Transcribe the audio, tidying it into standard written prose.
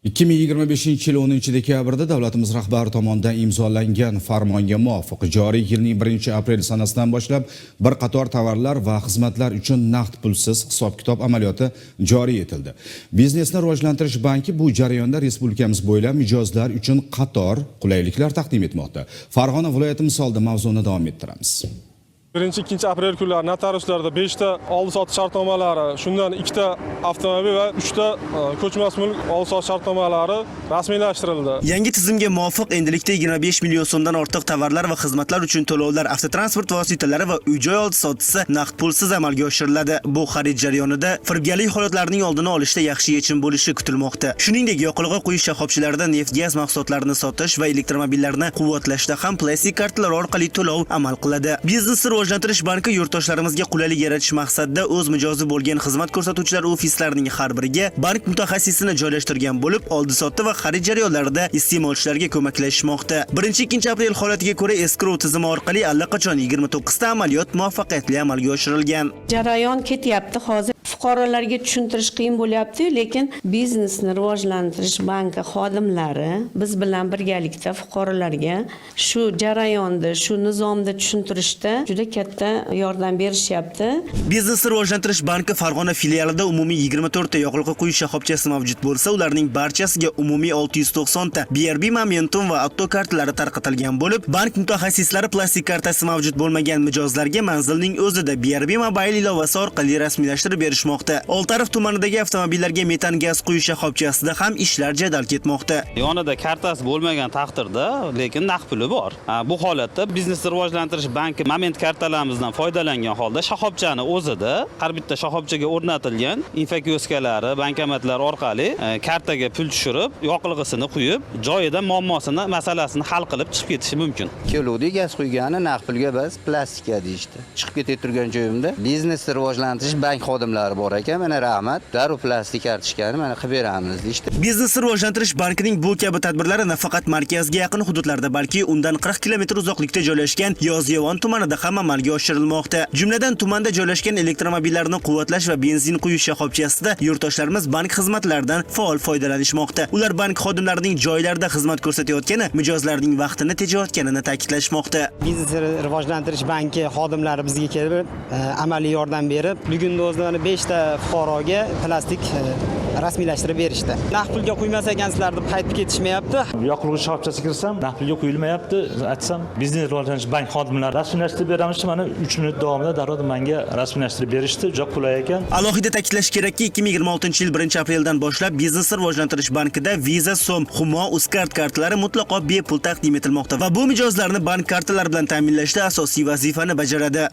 2025 yil 10-dekabrda davlatimiz rahbari tomonidan imzolangan farmonga muvofiq joriy yilning 1-aprel sanasidan boshlab bir qator tovarlar va xizmatlar uchun naqd pulsiz hisob-kitob amaliyoti joriy etildi. Biznesni rivojlantirish banki bu jarayonda respublikamiz bo'ylab mijozlar uchun qator qulayliklar taqdim etmoqda. Farg'ona viloyati misolida mavzuni davom ettiramiz. 1-2 aprel kunlari notariuslarda 5 ta oldi-sotdi shartnomalari, shundan 2 ta avtomobil va 3 ta ko'chmas mulk oldi-sotdi shartnomalari rasmiylashtirildi. Yangi tizimga muvofiq endilikda 25 million so'mdan ortiq tovarlar va xizmatlar uchun to'lovlar avtotransport vositalari va uy-joy oldi-sottisi naqd pulsiz amalga oshiriladi. Bu xarid jarayonida firibgarlik holatlarining oldini olishda yaxshi yechim bo'lishi kutilmoqda. Shuningdek, yoqilg'i quyish shoxobchalarida neft-gaz mahsulotlarini sotish va elektromobillarni quvvatlashda ham plastik kartalar orqali to'lov amal qiladi. Biznesni rivojlantirish banki yurtdoshlarimizga qulaylik yaratish maqsadida o'z mijozi bo'lgan xizmat ko'rsatuvchilar ofislarining har biriga bank mutaxassisini joylashtirgan bo'lib, oldi-sotdi va xarid jarayonlarida iste'molchilarga ko'maklashmoqda. 1-2 aprel holatiga ko'ra escrow tizimi orqali allaqachon 29 ta amaliyot muvaffaqiyatli amalga oshirilgan. Jarayon ketyapti hozir. Fuqarolarga tushuntirish qiyin bo'lyapti, lekin biznesni rivojlantirish banki xodimlari biz bilan birgalikda fuqarolarga shu jarayonni, shu nizomda tushuntirishda juda katta yordam berishyapti. Biznesni rivojlantirish banki Farg'ona filialida umumiy 24 ta yoqilg'i quyish shoxobchasi mavjud bo'lsa, ularning barchasiga umumiy 690 ta BRB Momentum va Auto kartalari tarqatilgan bo'lib, bank mutaxassislari plastik kartasi mavjud bo'lmagan mijozlarga manzilning o'zida BRB Mobile ilovasi orqali rasmiylashtirib berishmoqda. Oltiariq tumanidagi avtomobillarga metan gaz quyish shoxobchasida ham ishlar jadal ketmoqda. Yonida kartasi bo'lmagan taqdirda, lekin naqd puli bor. Bu holatda biznesni rivojlantirish banki Moment kartalarimizdan foydalangan holda shoxobchani o'zida har bitta shoxobchaga o'rnatilgan infokioskалari, bankomatlar orqali kartaga pul tushirib, yoqilg'isini quyib, joyida muammosini, masalasini hal qilib chiqib ketishi mumkin. Keluvdi gaz quygani naqd pulga biz plastika deyishdi. Chiqib ketib turgan joyimda biznesni rivojlantirish bank xodimlari bor ekan, mana rahmat, darrov plastik kartochkani mana qilib beramiz deyishdi. Biznesni rivojlantirish bankining bu kabi tadbirlari nafaqat markazga yaqin hududlarda, balki undan 40 kilometr uzoqlikda joylashgan Yozyovon tumanida ham amalga oshirilmoqda. Jumladan tumanda joylashgan elektromobillarni quvvatlash va benzin quyish shoxobchasida yurtdoshlarimiz bank xizmatlaridan faol foydalanishmoqda. Ular bank xodimlarining joylarda xizmat ko'rsatayotgani mijozlarning vaqtini tejayotganini ta'kidlashmoqda. Biznesni rivojlantirish banki xodimlari bizga kelib, amaliy yordam berib, bugunning o'zida 5 ta fuqaroga plastik rasmiylashtirib berishdi. Naqd pulga quymas ekansizlar deb qaytib ketishmayapti. Yoqilg'i shoxobchasiga kirsam, naqd pulga quyilmayapti. Aytsam, biznes rivojlantirish bank xodimlari rasmiylashtirib beramiz, mana 3 minut davomida darrov menga rasmiylashtirib berishdi. Juda qulay ekan. Alohida ta'kidlash kerakki, 2026-yil 1-apreldan boshlab biznesni rivojlantirish bankida Visa, So'm, Humo, Uzcard kartalari mutlaqo bepul taqdim etilmoqda va bu mijozlarni bank kartalari bilan ta'minlashda asosiy vazifani bajaradi.